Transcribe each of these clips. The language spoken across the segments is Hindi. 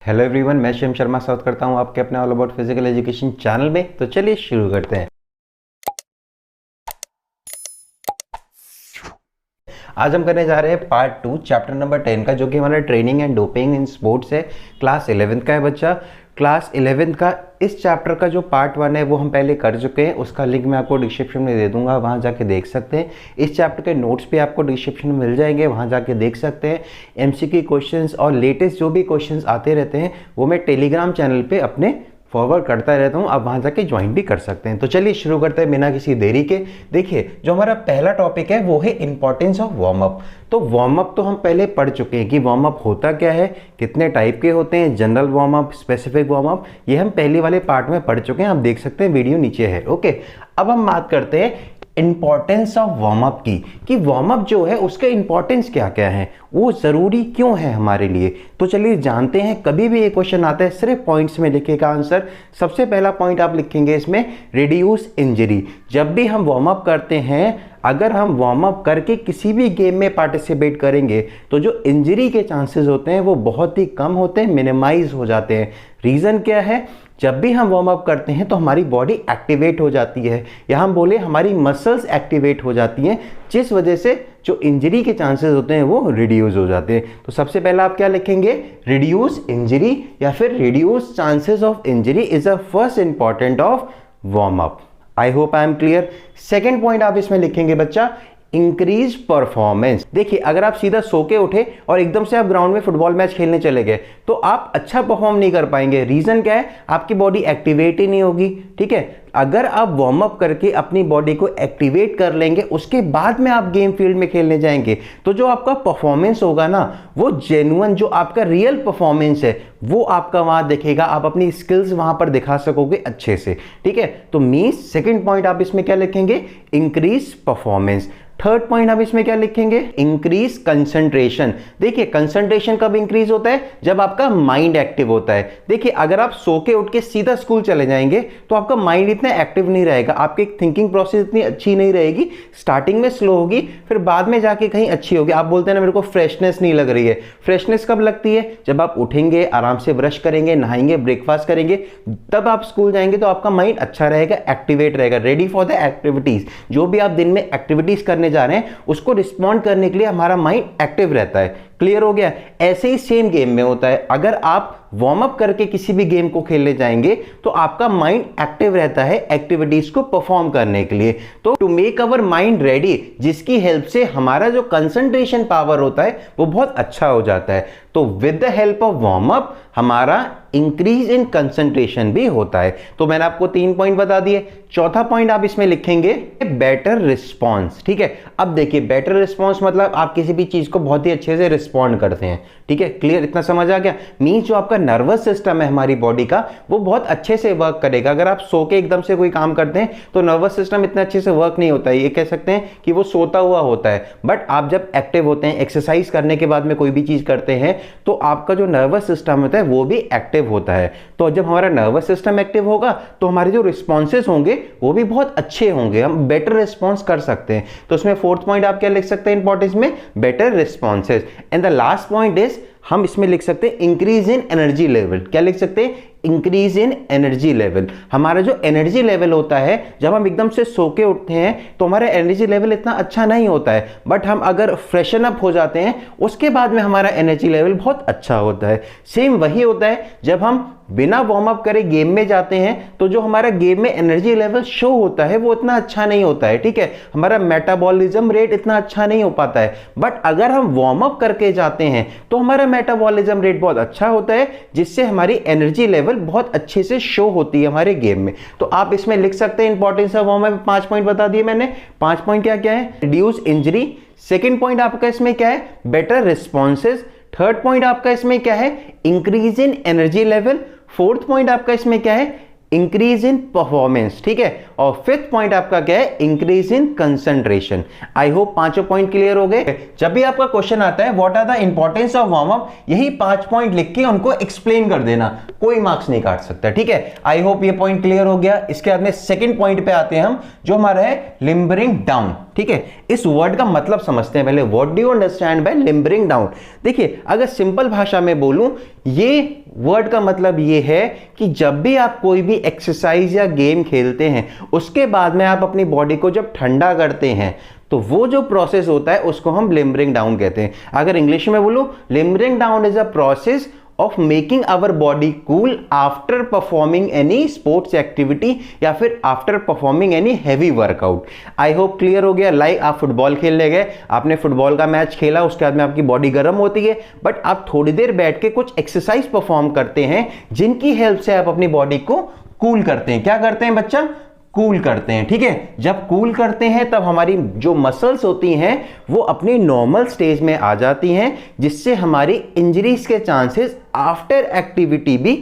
हेलो एवरीवन, मैं शिव शर्मा स्वागत करता हूं आपके अपने all about physical education channel में। तो चलिए शुरू करते हैं। आज हम करने जा रहे हैं पार्ट 2 चैप्टर नंबर 10 का, जो कि हमारा training and doping in sports है। क्लास 11th का है बच्चा। क्लास 11th का इस चैप्टर का जो पार्ट 1 है वो हम पहले कर चुके हैं। उसका लिंक मैं आपको डिस्क्रिप्शन में दे दूंगा, वहाँ जाके देख सकते हैं। इस चैप्टर के नोट्स भी आपको डिस्क्रिप्शन में मिल जाएंगे, वहाँ जाके देख सकते हैं। एमसीक्यू क्वेश्चंस और लेटेस्ट जो भी क्वेश्चंस आते रहते हैं वो मैं टेलीग्राम चैनल पे अपने फॉरवर्ड करता रहता हूँ, आप वहाँ जाके ज्वाइन भी कर सकते हैं। तो चलिए शुरू करते हैं बिना किसी देरी के। देखिए, जो हमारा पहला टॉपिक है वो है इंपॉर्टेंस ऑफ वार्म अप। तो वार्म अप तो हम पहले पढ़ चुके हैं कि वार्म अप होता क्या है, कितने टाइप के होते हैं, general warm up, specific warm up, ये हम पहले वाले पार्ट में पढ़ चुके हैं। आप देख सकते हैं, वीडियो नीचे है। ओके, अब हम बात करते हैं इंपॉर्टेंस ऑफ वार्म अप की, कि वार्म अप जो है उसके इंपॉर्टेंस क्या क्या है, वो जरूरी क्यों है हमारे लिए। तो चलिए जानते हैं। कभी भी ये क्वेश्चन आता है सिर्फ पॉइंट्स में लिखेगा आंसर। सबसे पहला पॉइंट आप लिखेंगे इसमें, रिड्यूस इंजरी। जब भी हम वार्म अप करते हैं, अगर हम वार्म अप करके किसी भी गेम में पार्टिसिपेट करेंगे तो जो इंजरी के चांसेस होते हैं वो बहुत ही कम होते हैं, मिनिमाइज हो जाते हैं। रीजन क्या है, जब भी हम वार्म अप करते हैं तो हमारी बॉडी एक्टिवेट हो जाती है, या हम बोले हमारी मसल्स एक्टिवेट हो जाती हैं, जिस वजह से जो इंजरी के चांसेस होते हैं वो रिड्यूस हो जाते हैं। तो सबसे पहला आप क्या लिखेंगे, रिड्यूस इंजरी या फिर reduce chances of injury is a first important of warm up. I hope I am clear. Second point आप इसमें लिखेंगे बच्चा, इंक्रीज परफॉर्मेंस। देखिए, अगर आप सीधा सो के उठे और एकदम से आप ग्राउंड में फुटबॉल मैच खेलने चले गए तो आप अच्छा परफॉर्म नहीं कर पाएंगे। रीजन क्या है, आपकी बॉडी एक्टिवेट ही नहीं होगी। ठीक है, अगर आप वार्म अप करके अपनी बॉडी को एक्टिवेट कर लेंगे, उसके बाद में आप गेम फील्ड में खेलने जाएंगे, तो जो आपका परफॉर्मेंस होगा ना, वो जेन्युइन, जो आपका रियल परफॉर्मेंस है वो आपका वहां दिखेगा। आप अपनी स्किल्स वहां पर दिखा सकोगे अच्छे से। ठीक है, तो मींस सेकंड पॉइंट आप इसमें क्या लिखेंगे, इंक्रीज परफॉर्मेंस। थर्ड पॉइंट आप इसमें क्या लिखेंगे, इंक्रीज कंसंट्रेशन। देखिए, कंसंट्रेशन कब इंक्रीज होता है, जब आपका माइंड एक्टिव होता है। देखिए, अगर आप सो के उठ के सीधा स्कूल चले जाएंगे तो आपका माइंड इतना एक्टिव नहीं रहेगा, आपकी थिंकिंग प्रोसेस इतनी अच्छी नहीं रहेगी। स्टार्टिंग में स्लो होगी, फिर बाद में जाके कहीं अच्छी होगी। आप बोलते हैं ना, मेरे को फ्रेशनेस नहीं लग रही है। फ्रेशनेस कब लगती है, जब आप उठेंगे, आराम से ब्रश करेंगे, नहाएंगे, ब्रेकफास्ट करेंगे, तब आप स्कूल जाएंगे तो आपका माइंड अच्छा रहेगा, एक्टिवेट रहेगा, रेडी फॉर द एक्टिविटीज। जो भी आप दिन में एक्टिविटीज करने जा रहे हैं उसको रिस्पॉन्ड करने के लिए हमारा माइंड एक्टिव रहता है। क्लियर हो गया। ऐसे ही सेम गेम में होता है, अगर आप वार्म अप करके किसी भी गेम को खेलने जाएंगे तो आपका माइंड एक्टिव रहता है एक्टिविटीज को परफॉर्म करने के लिए। तो to make our mind ready, जिसकी हेल्प से हमारा जो कंसंट्रेशन पावर होता है वो बहुत अच्छा हो जाता है। तो with the help of warm up हमारा इंक्रीज इन कंसंट्रेशन भी होता है। तो मैंने आपको 3 पॉइंट बता दिए। चौथा पॉइंट आप इसमें लिखेंगे, बेटर रिस्पॉन्स। ठीक है, अब देखिए, बेटर रिस्पॉन्स मतलब आप किसी भी चीज को बहुत ही अच्छे से रिस्पॉन्ड करते हैं। ठीक है, क्लियर, इतना समझ आ गया। मींस जो आपका नर्वस सिस्टम है हमारी बॉडी का, वो बहुत अच्छे से वर्क करेगा। अगर आप सो के एकदम से कोई काम करते हैं तो नर्वस सिस्टम इतना अच्छे से वर्क नहीं होता है, ये कह सकते हैं कि वो सोता हुआ होता है। बट आप जब एक्टिव होते हैं, एक्सरसाइज करने के बाद में कोई भी चीज करते हैं, तो आपका जो नर्वस सिस्टम होता है वो भी एक्टिव होता है। तो जब हमारा नर्वस सिस्टम एक्टिव होगा तो हमारे जो रिस्पॉन्सेज होंगे वो भी बहुत अच्छे होंगे, हम बेटर रिस्पॉन्स कर सकते हैं। तो उसमें फोर्थ पॉइंट आप क्या लिख सकते हैं इंपॉर्टेंस में, better responses. And the last point is, हम इसमें लिख सकते हैं इंक्रीज इन एनर्जी लेवल। क्या लिख सकते हैं, इंक्रीज इन एनर्जी लेवल। हमारा जो एनर्जी लेवल होता है, जब हम एकदम से सो के उठते हैं तो हमारा एनर्जी लेवल इतना अच्छा नहीं होता है, बट हम अगर फ्रेशन अप हो जाते हैं उसके बाद में हमारा एनर्जी लेवल बहुत अच्छा होता है। सेम वही होता है जब हम बिना वार्म अप करे गेम में जाते हैं, तो जो हमारा गेम में एनर्जी लेवल शो होता है वो इतना अच्छा नहीं होता है। ठीक है, हमारा मेटाबॉलिज्म रेट इतना अच्छा नहीं हो पाता है। बट अगर हम वार्म अप करके जाते हैं तो हमारा मेटाबॉलिज्म रेट बहुत अच्छा होता है, जिससे हमारी एनर्जी लेवल बहुत अच्छे से शो होती है हमारे गेम में। तो आप इसमें लिख सकते हैं importance of warm up. 5 point बता दिए मैंने। 5 पॉइंट क्या क्या है, रिड्यूस इंजरी। सेकेंड पॉइंट आपका इसमें क्या है, बेटर रिस्पॉन्सेज। थर्ड पॉइंट आपका इसमें क्या है, इंक्रीज इन एनर्जी लेवल। फोर्थ पॉइंट आपका इसमें क्या है, इंक्रीज इन परफॉर्मेंस। ठीक है, और फिफ्थ पॉइंट आपका क्या है, increase in concentration. I hope पांचों पॉइंट क्लियर हो गए। जब भी आपका क्वेश्चन आता है what are the importance of warm up, यही 5 पॉइंट लिख के उनको एक्सप्लेन कर देना, कोई मार्क्स नहीं काट सकता। ठीक है, आई होप ये पॉइंट क्लियर हो गया। इसके बाद में सेकंड पॉइंट पे आते हैं हम, जो हमारा है लिम्बरिंग डाउन। ठीक है, इस वर्ड का मतलब समझते हैं पहले। What do you understand by limbering down? देखिए, अगर सिंपल भाषा में बोलूं, ये वर्ड का मतलब ये है कि जब भी आप कोई भी एक्सरसाइज या गेम खेलते हैं, उसके बाद में आप अपनी बॉडी को जब ठंडा करते हैं, तो वो जो प्रोसेस होता है उसको हम लिम्बरिंग डाउन कहते हैं। अगर इंग्लिश में बोलूं, limbering down is a process of making our body cool after performing any sports activity या फिर after performing any heavy workout. I hope clear हो गया। लाइक आप फुटबॉल खेलने गए, आपने फुटबॉल का मैच खेला, उसके बाद में आपकी बॉडी गर्म होती है, बट आप थोड़ी देर बैठ के कुछ एक्सरसाइज परफॉर्म करते हैं जिनकी हेल्प से आप अपनी बॉडी को कूल करते हैं। क्या करते हैं बच्चा? कूल करते हैं। ठीक है, जब कूल करते हैं तब हमारी जो मसल्स होती हैं वो अपनी नॉर्मल स्टेज में आ जाती हैं, जिससे हमारी इंजरीज के चांसेस आफ्टर एक्टिविटी भी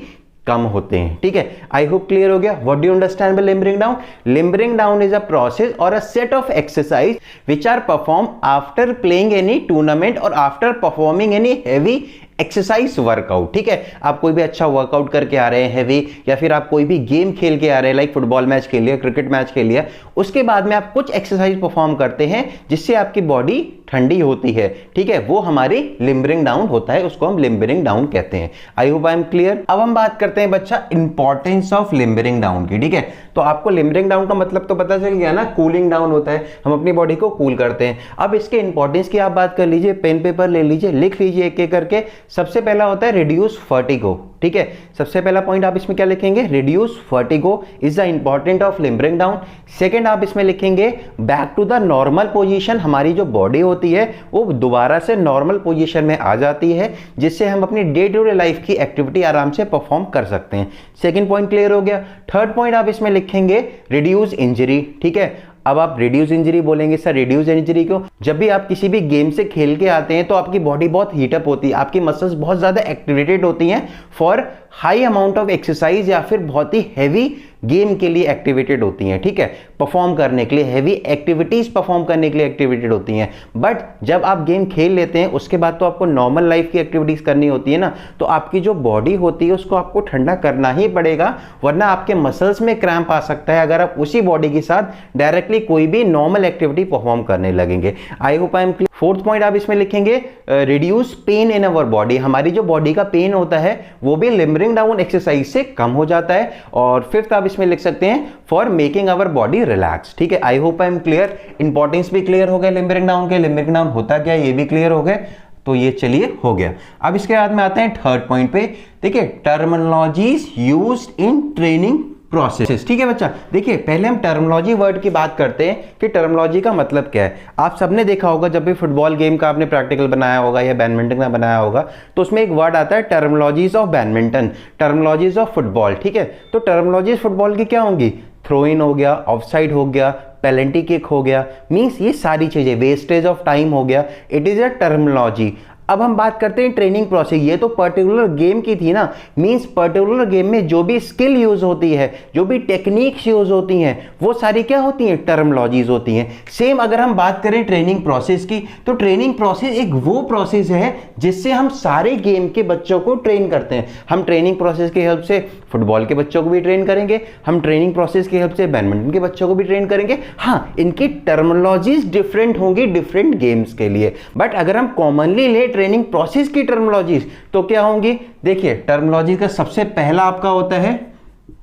कम होते हैं। ठीक है, आई होप क्लियर हो गया। What do you understand by limbering down? Limbering down is a process और a set of exercise which are perform after playing any tournament और after performing any heavy exercise workout. ठीक है, आप कोई भी अच्छा वर्कआउट करके आ रहे हैं हैवी, या फिर आप कोई भी गेम खेल के आ रहे हैं, लाइक फुटबॉल मैच खेल लिया, क्रिकेट मैच खेल लिया, उसके बाद में आप कुछ एक्सरसाइज परफॉर्म करते हैं जिससे आपकी बॉडी ठंडी होती है। ठीक है, वो हमारी लिम्बरिंग डाउन होता है, उसको हम लिम्बरिंग डाउन कहते हैं। आई होप आई एम क्लियर। अब हम बात करते हैं बच्चा इंपॉर्टेंस ऑफ लिम्बरिंग डाउन की। ठीक है, तो आपको लिम्बरिंग डाउन का मतलब तो पता चल गया ना, कूलिंग डाउन होता है, हम अपनी बॉडी को कूल करते हैं। अब इसके इंपॉर्टेंस की आप बात कर लीजिए, पेन पेपर ले लीजिए, लिख लीजिए एक एक करके। सबसे पहला होता है रिड्यूस वर्टिगो। ठीक है, सबसे पहला पॉइंट आप इसमें क्या लिखेंगे? Reduce vertigo is the important of limbering down. Second आप इसमें लिखेंगे back to the normal position. हमारी जो बॉडी होती है वो दोबारा से नॉर्मल पोजीशन में आ जाती है, जिससे हम अपनी डे टू डे लाइफ की एक्टिविटी आराम से परफॉर्म कर सकते हैं। सेकंड पॉइंट क्लियर हो गया। थर्ड पॉइंट आप इसमें लिखेंगे रिड्यूस इंजरी। ठीक है, अब आप रिड्यूस इंजरी बोलेंगे, सर रिड्यूस इंजरी क्यों? जब भी आप किसी भी गेम से खेल के आते हैं तो आपकी बॉडी बहुत हीटअप होती है, आपकी मसल्स बहुत ज्यादा एक्टिवेटेड होती हैं for high amount of exercise, या फिर बहुत ही हैवी गेम के लिए एक्टिवेटेड होती हैं। ठीक है, परफॉर्म करने के लिए, हैवी एक्टिविटीज परफॉर्म करने के लिए एक्टिवेटेड होती हैं। बट जब आप गेम खेल लेते हैं उसके बाद तो आपको नॉर्मल लाइफ की एक्टिविटीज करनी होती है ना, तो आपकी जो बॉडी होती है उसको आपको ठंडा करना ही पड़ेगा, वरना आपके मसल्स में क्रैम्प आ सकता है अगर आप उसी बॉडी के साथ डायरेक्टली कोई भी नॉर्मल एक्टिविटी परफॉर्म करने लगेंगे। आई hope I am clear. Fourth point आप इसमें लिखेंगे reduce pain in our body. हमारी जो बॉडी का पेन होता है वो भी लिम्बरिंग डाउन एक्सरसाइज से कम हो जाता है। और फिफ्थ आप इसमें लिख सकते हैं for making our body relax. ठीक है, आई hope I am clear. Importance भी क्लियर हो गया लिम्बरिंग डाउन के, लिम्बरिंग डाउन होता क्या ये भी क्लियर हो गए, तो ये चलिए हो गया। अब इसके बाद में आते हैं थर्ड पॉइंट पे। देखिए, terminologies used in training process. ठीक है बच्चा, देखिए पहले हम टर्मिनोलॉजी वर्ड की बात करते हैं कि टर्मिनोलॉजी का मतलब क्या है। आप सबने देखा होगा, जब भी फुटबॉल गेम का आपने प्रैक्टिकल बनाया होगा या बैडमिंटन का बनाया होगा, तो उसमें एक वर्ड आता है terminologies of badminton, terminologies of football. ठीक है, तो टर्मिनोलॉजीज फुटबॉल की क्या होंगी? थ्रो इन हो गया, ऑफसाइड हो गया, पेनल्टी किक हो गया, मींस ये सारी चीजें, वेस्टेज ऑफ टाइम हो गया, इट इज अ टर्मिनोलॉजी। अब हम बात करते हैं ट्रेनिंग प्रोसेस। ये तो पर्टिकुलर गेम की थी ना, मींस पर्टिकुलर गेम में जो भी स्किल यूज होती है, जो भी टेक्निक्स यूज होती हैं, वो सारी क्या होती हैं? टर्मिनोलॉजीज होती हैं। सेम अगर हम बात करें ट्रेनिंग प्रोसेस की, तो ट्रेनिंग प्रोसेस एक वो प्रोसेस है जिससे हम सारे गेम के बच्चों को ट्रेन करते हैं। हम ट्रेनिंग प्रोसेस की हेल्प से फुटबॉल के बच्चों को भी ट्रेन करेंगे, हम ट्रेनिंग प्रोसेस की हेल्प से बैडमिंटन के बच्चों को भी ट्रेन करेंगे। हाँ, इनकी टर्मिनोलॉजीज डिफरेंट होंगी डिफरेंट गेम्स के लिए, बट अगर हम कॉमनली ले ट्रेनिंग प्रोसेस की टर्मिनोलॉजीज तो क्या होंगी? देखिए, टर्मिनोलॉजी का सबसे पहला आपका होता है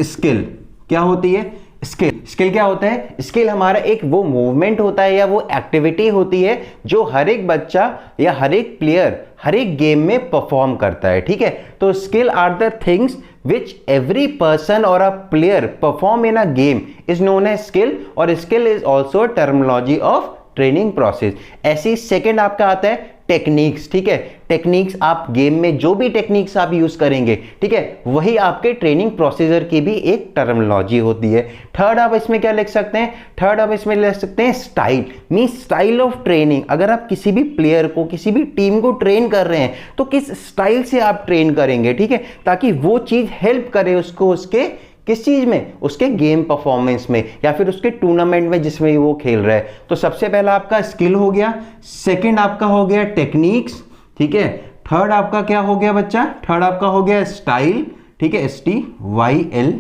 स्किल। क्या होती है? स्किल। स्किल क्या होता है? स्किल हमारा एक वो मूवमेंट होता है या वो एक्टिविटी होती है जो हर एक बच्चा या हर एक प्लेयर हर एक गेम में परफॉर्म करता है। ठीक है, तो skill are the things which every person or a player perform in a game is known as skill, और skill is also a terminology of training process. ऐसी सेकंड आपका आता है टेक्निक्स। ठीक है, टेक्निक्स आप गेम में जो भी टेक्निक्स आप यूज करेंगे, ठीक है, वही आपके ट्रेनिंग प्रोसीजर की भी एक टर्मिनोलॉजी होती है। थर्ड आप इसमें क्या लिख सकते हैं? थर्ड आप इसमें लिख सकते हैं style, means style of training. अगर आप किसी भी प्लेयर को, किसी भी टीम को ट्रेन कर रहे हैं तो किस स्टाइल से आप ट्रेन करेंगे, ठीक है, ताकि वो चीज हेल्प करे उसको उसके किस चीज में, उसके गेम परफॉर्मेंस में या फिर उसके टूर्नामेंट में जिसमें वो खेल रहा है। तो सबसे पहला आपका स्किल हो गया, सेकंड आपका हो गया टेक्निक्स, ठीक है, थर्ड आपका क्या हो गया बच्चा? थर्ड आपका हो गया स्टाइल, ठीक है, STYLE,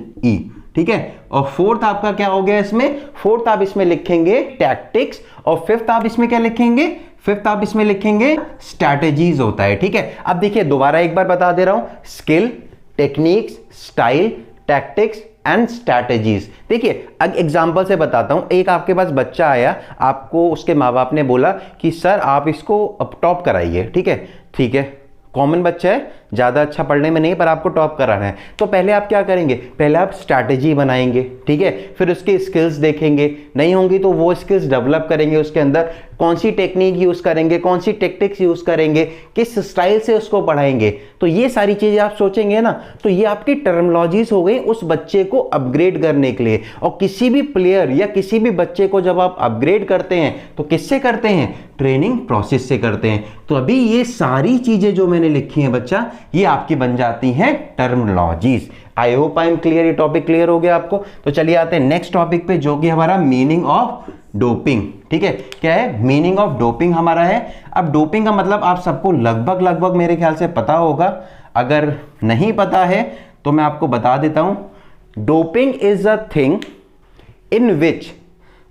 ठीक है, और फोर्थ आपका क्या हो गया इसमें, फोर्थ आप इसमें लिखेंगे टैक्टिक्स, और फिफ्थ आप इसमें क्या लिखेंगे, फिफ्थ आप इसमें लिखेंगे स्ट्रैटेजीज होता है। ठीक है, अब देखिए दोबारा एक बार बता दे रहा हूं, skill, techniques, style, tactics and strategies. देखिए अब एग्जांपल से बताता हूं, एक आपके पास बच्चा आया, आपको उसके माँ बाप ने बोला कि सर आप इसको अब टॉप कराइए। ठीक है, कॉमन बच्चा है, ज़्यादा अच्छा पढ़ने में नहीं, पर आपको टॉप कराना है। तो पहले आप क्या करेंगे, पहले आप स्ट्रैटेजी बनाएंगे। ठीक है, फिर उसकी स्किल्स देखेंगे, नहीं होंगी तो वो स्किल्स डेवलप करेंगे, उसके अंदर कौन सी टेक्निक यूज़ करेंगे, कौन सी टेक्टिक्स यूज़ करेंगे, किस स्टाइल से उसको पढ़ाएंगे। तो ये सारी चीज़ें आप सोचेंगे ना, तो ये आपकी टर्मिनोलॉजीज हो गई उस बच्चे को अपग्रेड करने के लिए। और किसी भी प्लेयर या किसी भी बच्चे को जब आप अपग्रेड करते हैं तो किससे करते हैं, ट्रेनिंग प्रोसेस से करते हैं। तो अभी ये सारी चीज़ें जो मैंने लिखी हैं बच्चा, ये आपकी बन जाती हैं terminologies. I hope I am clear, ये टॉपिक क्लियर हो गया आपको। तो चलिए आते हैं नेक्स्ट टॉपिक पे, जो कि हमारा मीनिंग ऑफ डोपिंग। ठीक है, क्या है, मीनिंग ऑफ डोपिंग हमारा है। अब डोपिंग का मतलब आप सबको लगभग मेरे ख्याल से पता होगा, अगर नहीं पता है तो मैं आपको बता देता हूं। Doping is a thing in which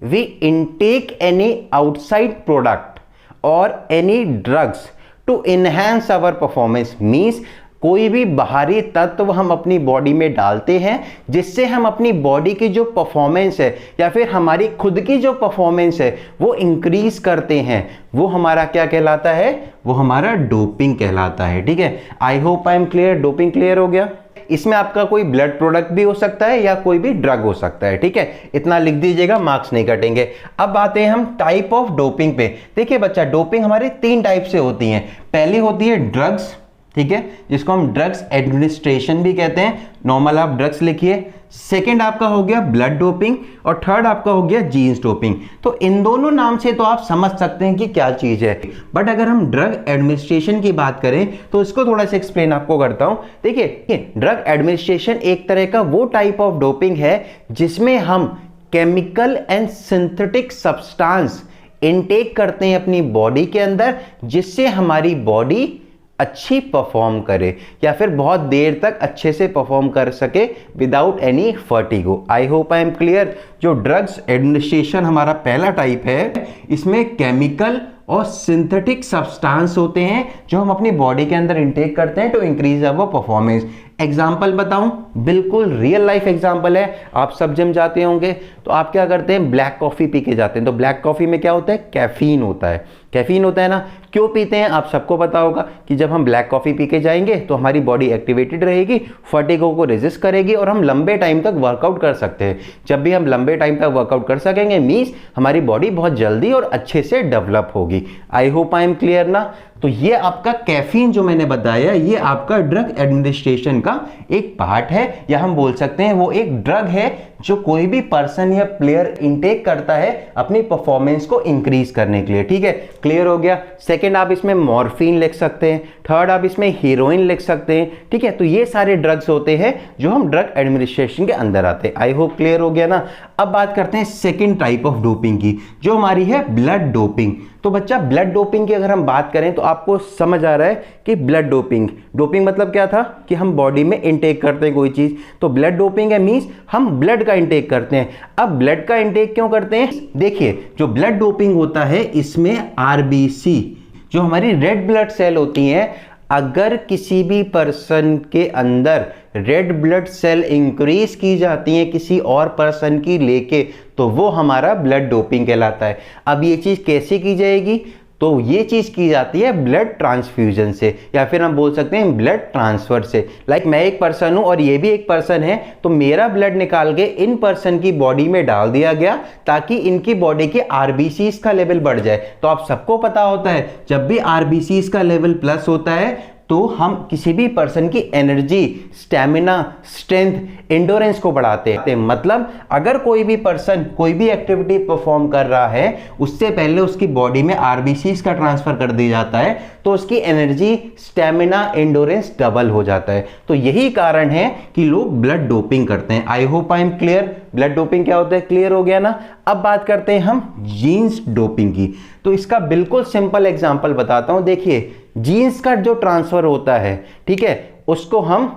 we intake any outside product और any drugs to enhance our performance. Means कोई भी बाहरी तत्व हम अपनी बॉडी में डालते हैं जिससे हम अपनी बॉडी की जो परफॉर्मेंस है या फिर हमारी खुद की जो परफॉर्मेंस है वो इंक्रीज करते हैं, वो हमारा क्या कहलाता है, वो हमारा डोपिंग कहलाता है। ठीक है, आई hope I am clear, doping clear हो गया। इसमें आपका कोई ब्लड प्रोडक्ट भी हो सकता है या कोई भी ड्रग हो सकता है। ठीक है, इतना लिख दीजिएगा, मार्क्स नहीं कटेंगे। अब आते हैं हम टाइप ऑफ डोपिंग पे। देखिए बच्चा, डोपिंग हमारे 3 टाइप से होती हैं। पहली होती है ड्रग्स, ठीक है, जिसको हम ड्रग्स एडमिनिस्ट्रेशन भी कहते हैं, नॉर्मल आप ड्रग्स लिखिए। सेकेंड आपका हो गया ब्लड डोपिंग, और थर्ड आपका हो गया जीन्स डोपिंग। तो इन दोनों नाम से तो आप समझ सकते हैं कि क्या चीज है, बट अगर हम ड्रग एडमिनिस्ट्रेशन की बात करें तो इसको थोड़ा सा एक्सप्लेन आपको करता हूं। देखिए ड्रग एडमिनिस्ट्रेशन एक तरह का वो टाइप ऑफ डोपिंग है जिसमें हम chemical and synthetic substance intake करते हैं अपनी बॉडी के अंदर, जिससे हमारी बॉडी अच्छी परफॉर्म करे या फिर बहुत देर तक अच्छे से परफॉर्म कर सके without any vertigo. I hope I am clear. जो ड्रग्स एडमिनिस्ट्रेशन हमारा पहला टाइप है, इसमें केमिकल और सिंथेटिक सब्सटेंस होते हैं जो हम अपनी बॉडी के अंदर इंटेक करते हैं to increase our performance. Example बताऊं, बिल्कुल रियल लाइफ एग्जाम्पल है। आप सब जिम जाते होंगे तो आप क्या करते हैं, ब्लैक कॉफी पी के जाते हैं। तो ब्लैक कॉफी में क्या होता है, कैफीन होता है। कैफीन होता है ना, क्यों पीते हैं आप सबको पता होगा कि जब हम ब्लैक कॉफी पी के जाएंगे तो हमारी बॉडी एक्टिवेटेड रहेगी, फटीगो को रेजिस्ट करेगी और हम लंबे टाइम तक वर्कआउट कर सकते हैं। जब भी हम लंबे टाइम तक वर्कआउट कर सकेंगे मींस हमारी बॉडी बहुत जल्दी और अच्छे से डेवलप होगी। आई होप आई एम क्लियर ना। तो ये आपका कैफीन जो मैंने बताया, ये आपका ड्रग एडमिनिस्ट्रेशन का एक पार्ट है, या हम बोल सकते हैं वो एक ड्रग है जो कोई भी पर्सन या प्लेयर इनटेक करता है अपनी परफॉर्मेंस को इंक्रीज करने के लिए। ठीक है, क्लियर हो गया। सेकंड आप इसमें मॉर्फिन लिख सकते हैं, थर्ड आप इसमें हीरोइन लिख सकते हैं। ठीक है, तो ये सारे ड्रग्स होते हैं जो हम ड्रग एडमिनिस्ट्रेशन के अंदर आते हैं। आई होप क्लियर हो गया ना। अब बात करते हैं सेकेंड टाइप ऑफ डोपिंग की, जो हमारी है ब्लड डोपिंग। तो बच्चा ब्लड डोपिंग की अगर हम बात करें तो आपको समझ आ रहा है कि ब्लड डोपिंग मतलब क्या था कि हम बॉडी में इंटेक करते हैं कोई चीज। तो ब्लड डोपिंग है मींस हम ब्लड का इंटेक करते हैं। अब ब्लड का इंटेक क्यों करते हैं, देखिए जो ब्लड डोपिंग होता है इसमें आरबीसी जो हमारी रेड ब्लड सेल होती हैं, अगर किसी भी पर्सन के अंदर रेड ब्लड सेल इंक्रीज की जाती हैं किसी और पर्सन की लेके, तो वो हमारा ब्लड डोपिंग कहलाता है। अब ये चीज कैसे की जाएगी, तो ये चीज की जाती है ब्लड ट्रांसफ्यूजन से, या फिर हम बोल सकते हैं ब्लड ट्रांसफर से। लाइक मैं एक पर्सन हूं और ये भी एक पर्सन है, तो मेरा ब्लड निकाल के इन पर्सन की बॉडी में डाल दिया गया ताकि इनकी बॉडी के आरबीसीज का लेवल बढ़ जाए। तो आप सबको पता होता है जब भी आरबीसीज का लेवल प्लस होता है तो हम किसी भी पर्सन की एनर्जी, स्टैमिना, स्ट्रेंथ, एंडोरेंस को बढ़ाते हैं। मतलब अगर कोई भी पर्सन कोई भी एक्टिविटी परफॉर्म कर रहा है उससे पहले उसकी बॉडी में आरबीसीज का ट्रांसफर कर दिया जाता है तो उसकी एनर्जी, स्टैमिना, एंडोरेंस डबल हो जाता है। तो यही कारण है कि लोग ब्लड डोपिंग करते हैं। आई hope I am clear. Blood doping क्या होता है, क्लियर हो गया ना। अब बात करते हैं हम जीन्स डोपिंग की। तो इसका बिल्कुल सिंपल एग्जांपल बताता हूं। देखिए जीन्स का जो ट्रांसफर होता है, ठीक है, उसको हम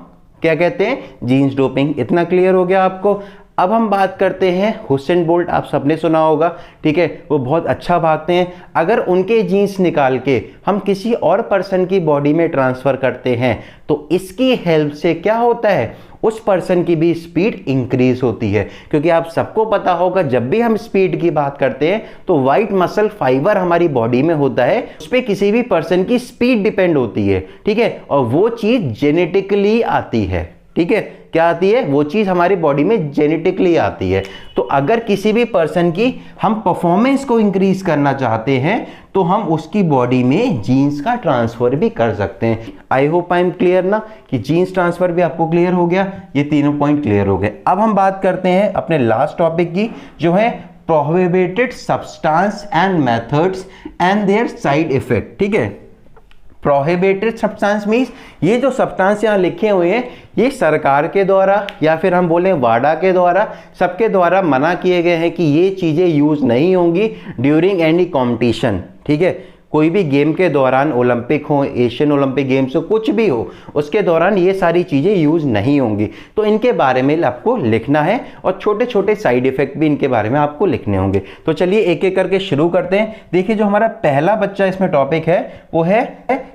क्या कहते हैं, जीन्स डोपिंग। इतना क्लियर हो गया आपको। अब हम बात करते हैं हुसैन बोल्ट, आप सबने सुना होगा, ठीक है, वो बहुत अच्छा भागते हैं। अगर उनके जीन्स निकाल के हम किसी और पर्सन की बॉडी में ट्रांसफ़र करते हैं तो इसकी हेल्प से क्या होता है, उस पर्सन की भी स्पीड इंक्रीज होती है। क्योंकि आप सबको पता होगा जब भी हम स्पीड की बात करते हैं तो वाइट मसल फाइबर हमारी बॉडी में होता है, उस पर किसी भी पर्सन की स्पीड डिपेंड होती है, ठीक है, और वो चीज़ जेनेटिकली आती है, ठीक है, क्या आती है, वो चीज़ हमारी बॉडी में जेनेटिकली आती है। तो अगर किसी भी पर्सन की हम परफॉर्मेंस को इंक्रीज करना चाहते हैं तो हम उसकी बॉडी में जीन्स का ट्रांसफर भी कर सकते हैं। आई होप आई एम क्लियर ना, कि जीन्स ट्रांसफर भी आपको क्लियर हो गया, ये तीनों पॉइंट क्लियर हो गए। अब हम बात करते हैं अपने लास्ट टॉपिक की, जो है prohibited substance and methods and their side effect, ठीक है। प्रोहिबिटेड सब्सटेंस मीन्स ये जो सब्सटेंस यहाँ लिखे हुए हैं ये सरकार के द्वारा या फिर हम बोलें वाडा के द्वारा, सबके द्वारा मना किए गए हैं कि ये चीज़ें यूज़ नहीं होंगी ड्यूरिंग एनी कॉम्पिटिशन, ठीक है। कोई भी गेम के दौरान, ओलंपिक हो, एशियन ओलंपिक गेम्स हो, कुछ भी हो, उसके दौरान ये सारी चीज़ें यूज़ नहीं होंगी। तो इनके बारे में आपको लिखना है और छोटे छोटे साइड इफेक्ट भी इनके बारे में आपको लिखने होंगे। तो चलिए एक एक करके शुरू करते हैं। देखिए जो हमारा पहला बच्चा इसमें टॉपिक है वो है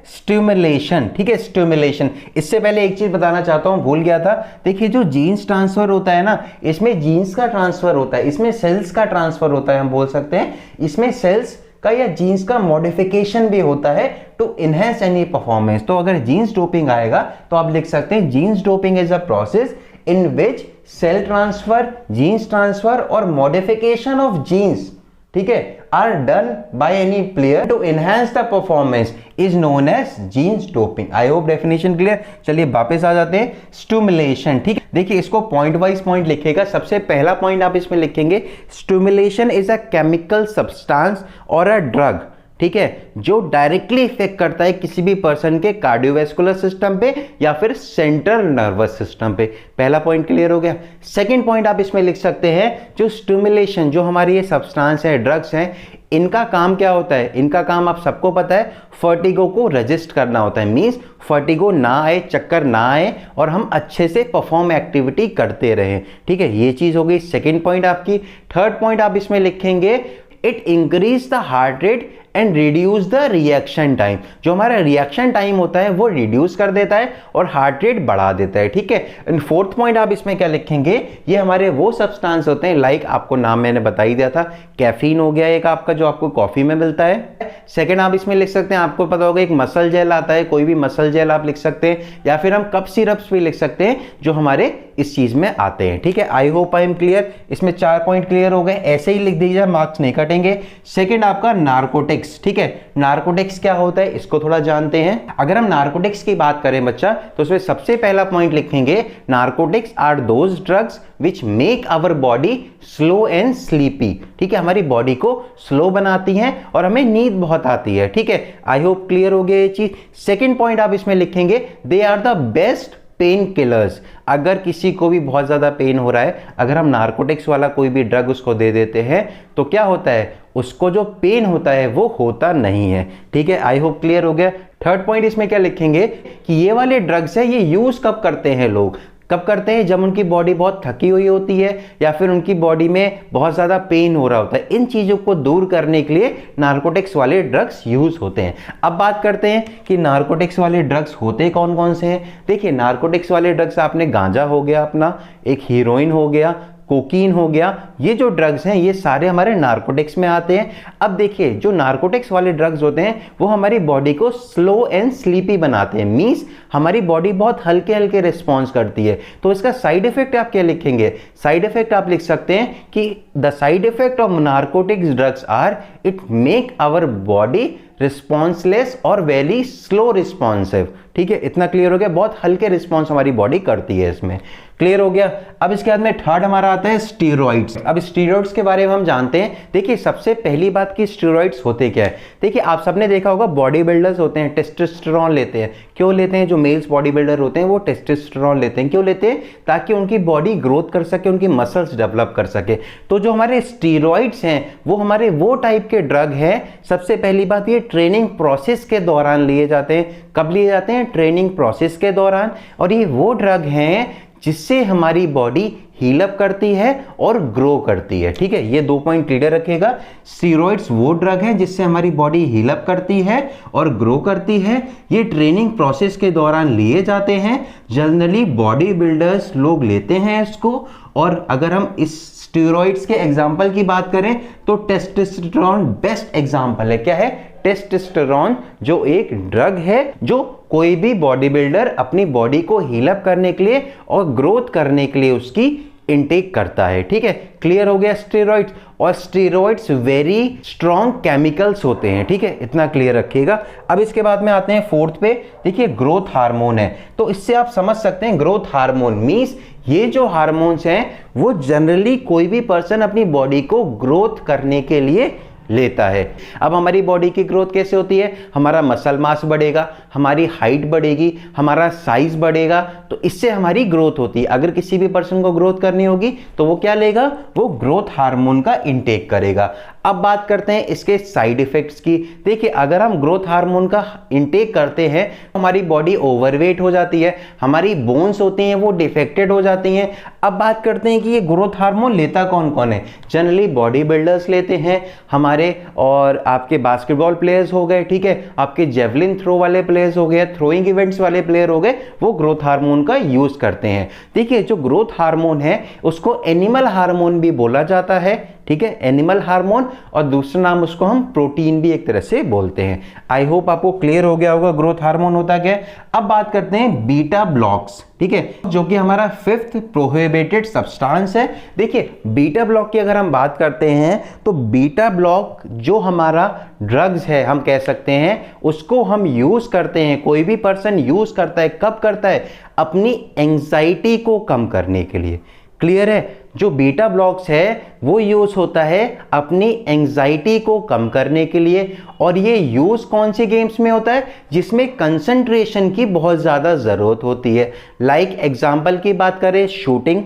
स्टिमुलेशन, ठीक है, स्टिमुलेशन। इससे पहले एक चीज़ बताना चाहता हूँ, भूल गया था। देखिए जो जीन्स ट्रांसफ़र होता है ना, इसमें जीन्स का ट्रांसफ़र होता है, इसमें सेल्स का ट्रांसफ़र होता है, हम बोल सकते हैं इसमें सेल्स का या जीन्स का मॉडिफिकेशन भी होता है टू इनहेंस एनी परफॉर्मेंस। तो अगर जीन्स डोपिंग आएगा तो आप लिख सकते हैं genes doping is a process in which cell transfer, genes transfer और मॉडिफिकेशन ऑफ जीन्स, ठीक है, are done by any player to enhance the performance is known as genes doping. I hope definition clear. चलिए वापस आ जाते हैं, स्टिमुलेशन, ठीक है। देखिए इसको पॉइंट वाइज पॉइंट लिखेगा। सबसे पहला पॉइंट आप इसमें लिखेंगे, stimulation is a chemical substance और अ ड्रग, ठीक है, जो डायरेक्टली इफेक्ट करता है किसी भी पर्सन के कार्डियोवैस्कुलर सिस्टम पे या फिर सेंट्रल नर्वस सिस्टम पे। पहला पॉइंट क्लियर हो गया। सेकंड पॉइंट आप इसमें लिख सकते हैं, जो स्टिमुलेशन, जो हमारी ये सब्सटेंस है, ड्रग्स हैं, इनका काम क्या होता है, इनका काम आप सबको पता है, फर्टिगो को रजिस्ट करना होता है। मींस फर्टिगो ना आए, चक्कर ना आए और हम अच्छे से परफॉर्म एक्टिविटी करते रहें, ठीक है, ये चीज़ हो गई सेकेंड पॉइंट आपकी। थर्ड पॉइंट आप इसमें लिखेंगे, it increase the heart rate and reduce the reaction time. जो हमारा रिएक्शन टाइम होता है वो रिड्यूस कर देता है और हार्ट रेट बढ़ा देता है, ठीक है। एंड फोर्थ पॉइंट आप इसमें क्या लिखेंगे, ये हमारे वो सब्सटेंस होते हैं, लाइक आपको नाम मैंने बता ही दिया था, कैफीन हो गया एक आपका जो आपको कॉफी में मिलता है। सेकंड आप इसमें लिख सकते हैं, आपको पता होगा एक मसल जेल आता है, कोई भी मसल जेल आप लिख सकते हैं, या फिर हम कप सिरप्स भी लिख सकते हैं जो हमारे इस चीज में आते हैं, ठीक है। आई होप आई एम क्लियर। इसमें 4 पॉइंट क्लियर हो गए, ऐसे ही लिख दीजिए, मार्क्स नहीं कटेंगे। सेकंड आपका नार्कोटिक्स, ठीक है। नार्कोटिक्स क्या होता है इसको थोड़ा जानते हैं। अगर हम नार्कोटिक्स की बात करें बच्चा, तो उसमें सबसे पहला पॉइंट लिखेंगे, narcotics are those drugs which make our body slow and sleepy, ठीक है, हमारी बॉडी को स्लो बनाती हैं और हमें नींद बहुत आती है, ठीक है। आई होप क्लियर हो गया ये चीज। सेकंड पॉइंट आप इसमें लिखेंगे, they are the best pain killers. अगर किसी को भी बहुत ज़्यादा पेन हो रहा है, अगर हम नार्कोटिक्स वाला कोई भी ड्रग उसको दे देते हैं तो क्या होता है, उसको जो पेन होता है वो होता नहीं है, ठीक है। आई होप क्लियर हो गया। थर्ड पॉइंट इसमें क्या लिखेंगे कि ये वाले ड्रग्स है, ये यूज़ कब करते हैं लोग, कब करते हैं, जब उनकी बॉडी बहुत थकी हुई होती है या फिर उनकी बॉडी में बहुत ज़्यादा पेन हो रहा होता है। इन चीज़ों को दूर करने के लिए नार्कोटिक्स वाले ड्रग्स यूज़ होते हैं। अब बात करते हैं कि नार्कोटिक्स वाले ड्रग्स होते कौन कौन से हैं। देखिए नार्कोटिक्स वाले ड्रग्स आपने गांजा हो गया अपना, एक हीरोइन हो गया, कोकीन हो गया, ये जो ड्रग्स हैं ये सारे हमारे नार्कोटिक्स में आते हैं। अब देखिए जो नार्कोटिक्स वाले ड्रग्स होते हैं वो हमारी बॉडी को स्लो एंड स्लीपी बनाते हैं, मींस हमारी बॉडी बहुत हल्के हल्के रिस्पॉन्स करती है। तो इसका साइड इफेक्ट आप क्या लिखेंगे, साइड इफेक्ट आप लिख सकते हैं कि the side effect of narcotics drugs are it make our body responseless और वेरी स्लो रिस्पॉन्सिव, ठीक है। इतना क्लियर हो गया, बहुत हल्के रिस्पॉन्स हमारी बॉडी करती है इसमें, क्लियर हो गया। अब इसके बाद में थर्ड हमारा आता है स्टीरॉइड्स। अब स्टीरॉइड्स के बारे में हम जानते हैं। देखिए सबसे पहली बात कि स्टीरॉइड्स होते क्या है। देखिए आप सबने देखा होगा बॉडी बिल्डर्स होते हैं टेस्टोस्टेरोन लेते हैं। क्यों लेते हैं, जो मेल्स बॉडी बिल्डर होते हैं वो टेस्टोस्टेरोन लेते हैं, क्यों लेते हैं, ताकि उनकी बॉडी ग्रोथ कर सके, उनकी मसल्स डेवलप कर सके। तो जो हमारे स्टीरॉइड्स हैं वो हमारे वो टाइप के ड्रग हैं। सबसे पहली बात ये ट्रेनिंग प्रोसेस के दौरान लिए जाते हैं। कब लिए जाते हैं, ट्रेनिंग प्रोसेस के दौरान। और ये वो ड्रग हैं जिससे हमारी बॉडी हील अप करती है और ग्रो करती है। ठीक है, ये 2 पॉइंट क्लियर रखिएगा। स्टेरॉइड्स वो ड्रग है जिससे हमारी बॉडी हील अप करती है और ग्रो करती है। ये ट्रेनिंग प्रोसेस के दौरान लिए जाते हैं। जनरली बॉडी बिल्डर्स लोग लेते हैं इसको। और अगर हम इस स्टेरॉइड्स के एग्जाम्पल की बात करें तो टेस्टोस्टेरोन बेस्ट एग्जाम्पल है। क्या है? टेस्टोस्टेरोन, जो एक ड्रग है जो कोई भी बॉडी बिल्डर अपनी बॉडी को हील अप करने के लिए और ग्रोथ करने के लिए उसकी इनटेक करता है। ठीक है, क्लियर हो गया स्टेरॉइड्स। और स्टेरॉइड्स वेरी स्ट्रॉन्ग केमिकल्स होते हैं। ठीक है, इतना क्लियर रखिएगा। अब इसके बाद में आते हैं 4th पे। देखिए, ग्रोथ हार्मोन है, तो इससे आप समझ सकते हैं ग्रोथ हार्मोन मींस ये जो हार्मोन्स हैं वो जनरली कोई भी पर्सन अपनी बॉडी को ग्रोथ करने के लिए लेता है। अब हमारी बॉडी की ग्रोथ कैसे होती है? हमारा मसल मास बढ़ेगा, हमारी हाइट बढ़ेगी, हमारा साइज बढ़ेगा, तो इससे हमारी ग्रोथ होती है। अगर किसी भी पर्सन को ग्रोथ करनी होगी तो वो क्या लेगा? वो ग्रोथ हार्मोन का इंटेक करेगा। अब बात करते हैं इसके साइड इफेक्ट्स की। देखिए, अगर हम ग्रोथ हार्मोन का इंटेक करते हैं हमारी बॉडी ओवरवेट हो जाती है, हमारी बोन्स होती हैं वो डिफेक्टेड हो जाती हैं। अब बात करते हैं कि ये ग्रोथ हार्मोन लेता कौन कौन है? जनरली बॉडी बिल्डर्स लेते हैं हमारे, और आपके बास्केटबॉल प्लेयर्स हो गए, ठीक है, आपके जेवलिन थ्रो वाले प्लेयर्स हो गए, थ्रोइंग इवेंट्स वाले प्लेयर हो गए, वो ग्रोथ हार्मोन का यूज करते हैं। देखिए, जो ग्रोथ हार्मोन है उसको एनिमल हार्मोन भी बोला जाता है। ठीक है, एनिमल हार्मोन, और दूसरा नाम उसको हम प्रोटीन भी एक तरह से बोलते हैं। आई होप आपको क्लियर हो गया होगा ग्रोथ हार्मोन होता क्या है। अब बात करते हैं बीटा ब्लॉक्स, ठीक है, जो कि हमारा 5th प्रोहिबिटेड सब्सटेंस है। देखिए, बीटा ब्लॉक की अगर हम बात करते हैं तो बीटा ब्लॉक जो हमारा ड्रग्स है हम कह सकते हैं, उसको हम यूज करते हैं, कोई भी पर्सन यूज करता है। कब करता है? अपनी एंजाइटी को कम करने के लिए। क्लियर है? जो बीटा ब्लॉक्स है वो यूज होता है अपनी एंजाइटी को कम करने के लिए। और ये यूज कौन सी गेम्स में होता है? जिसमें कंसंट्रेशन की बहुत ज्यादा जरूरत होती है। लाइक एग्जांपल की बात करें, शूटिंग,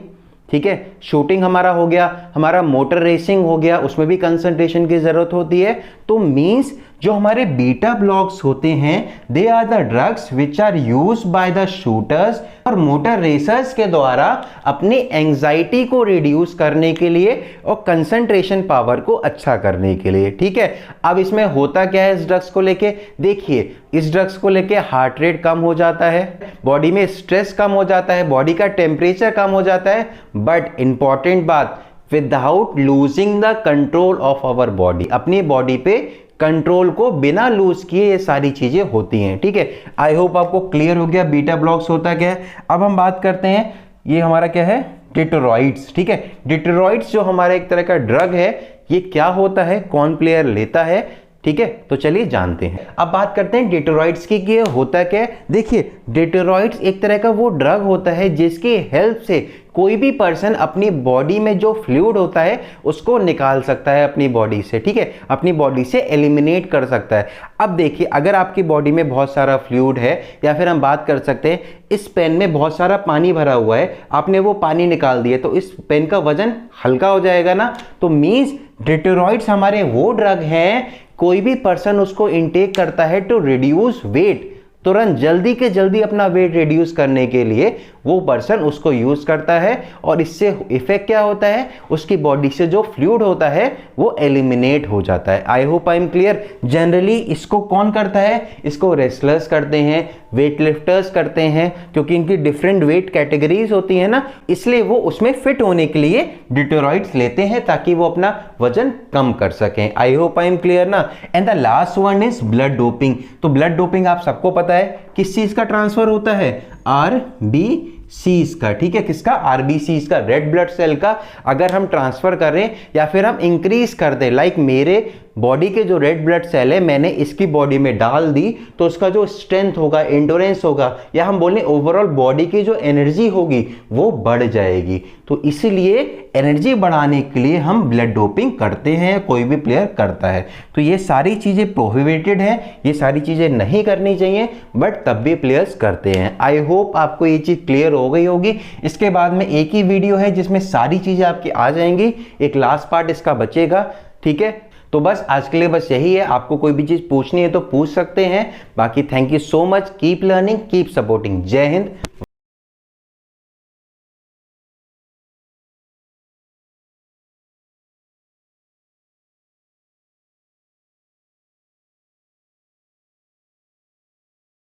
ठीक है, शूटिंग हमारा हो गया, हमारा मोटर रेसिंग हो गया, उसमें भी कंसंट्रेशन की जरूरत होती है। तो मींस जो हमारे बीटा ब्लॉक्स होते हैं they are the drugs which are used by the shooters और मोटर रेसर्स के द्वारा अपनी एंजाइटी को रिड्यूस करने के लिए और कंसंट्रेशन पावर को अच्छा करने के लिए। ठीक है, अब इसमें होता क्या है इस ड्रग्स को लेके? देखिए, इस ड्रग्स को लेके हार्ट रेट कम हो जाता है, बॉडी में स्ट्रेस कम हो जाता है, बॉडी का टेम्परेचर कम हो जाता है, बट इंपॉर्टेंट बात, without losing the control of our body, अपनी बॉडी पे कंट्रोल को बिना लूज किए ये सारी चीजें होती हैं। ठीक है, आई होप आपको क्लियर हो गया बीटा ब्लॉक्स होता क्या है। अब हम बात करते हैं, ये हमारा क्या है? डिटेरॉइड्स। ठीक है, डिटेरॉइड्स जो हमारा एक तरह का ड्रग है, ये क्या होता है, कौन प्लेयर लेता है? ठीक है, तो चलिए जानते हैं। अब बात करते हैं डिटेरॉइड्स की कि ये होता क्या है। देखिए, डिटेरॉइड्स एक तरह का वो ड्रग होता है जिसकी हेल्प से कोई भी पर्सन अपनी बॉडी में जो फ्लूइड होता है उसको निकाल सकता है अपनी बॉडी से। ठीक है, अपनी बॉडी से एलिमिनेट कर सकता है। अब देखिए, अगर आपकी बॉडी में बहुत सारा फ्लूइड है, या फिर हम बात कर सकते हैं इस पेन में बहुत सारा पानी भरा हुआ है, आपने वो पानी निकाल दिया तो इस पेन का वजन हल्का हो जाएगा ना। तो मींस डिटेरॉइड्स हमारे वो ड्रग हैं, कोई भी पर्सन उसको इनटेक करता है टू रिड्यूस वेट, तुरंत जल्दी के जल्दी अपना वेट रिड्यूस करने के लिए वो पर्सन उसको यूज करता है। और इससे इफेक्ट क्या होता है? उसकी बॉडी से जो फ्लूइड होता है वो एलिमिनेट हो जाता है। आई hope I am clear. Generally इसको कौन करता है? इसको रेसलर्स करते हैं, वेट लिफ्टर्स करते हैं, क्योंकि इनकी डिफरेंट वेट कैटेगरीज होती है ना, इसलिए वो उसमें फिट होने के लिए डिटेरॉइड्स लेते हैं ताकि वो अपना वजन कम कर सकें। I hope I am clear ना। And the last one is blood doping. तो ब्लड डोपिंग आप सबको पता है किस चीज का ट्रांसफर होता है? आरबीसीज का। ठीक है, किसका? आरबीसीज का, रेड ब्लड सेल का। अगर हम ट्रांसफर करें या फिर हम इंक्रीज कर दें, लाइक मेरे बॉडी के जो रेड ब्लड सेल है मैंने इसकी बॉडी में डाल दी, तो उसका जो स्ट्रेंथ होगा, एंडोरेंस होगा, या हम बोलें ओवरऑल बॉडी की जो एनर्जी होगी वो बढ़ जाएगी। तो इसीलिए एनर्जी बढ़ाने के लिए हम ब्लड डोपिंग करते हैं, कोई भी प्लेयर करता है। तो ये सारी चीजें प्रोहिबिटेड है, ये सारी चीजें नहीं करनी चाहिए, बट तब भी प्लेयर्स करते हैं। आई होप आपको ये चीज क्लियर हो गई होगी। इसके बाद में एक ही वीडियो है जिसमें सारी चीजें आपकी आ जाएंगी, एक लास्ट पार्ट इसका बचेगा। ठीक है, तो बस आज के लिए बस यही है। आपको कोई भी चीज पूछनी है तो पूछ सकते हैं। बाकी thank you so much, keep learning, keep supporting. जय हिंद।